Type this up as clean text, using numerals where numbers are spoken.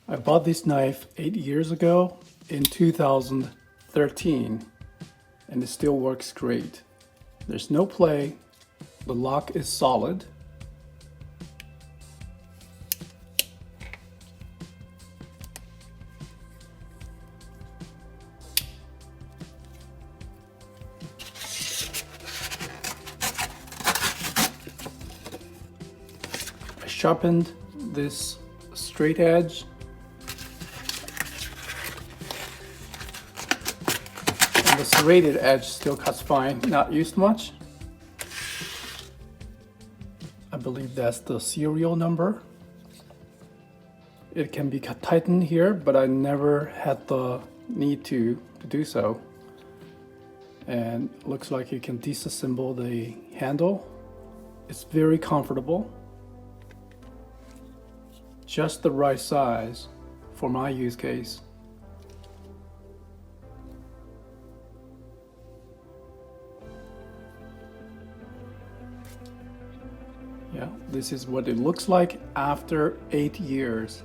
I bought this knife 8 years ago in 2013 and it still works great. There's no play, the lock is solid. I sharpened this straight edge. And the serrated edge still cuts fine, not used much. I believe that's the serial number. It can be tightened here, but I never had the need to do so. And looks like you can disassemble the handle. It's very comfortable. Just the right size for my use case. Yeah, this is what it looks like after 8 years.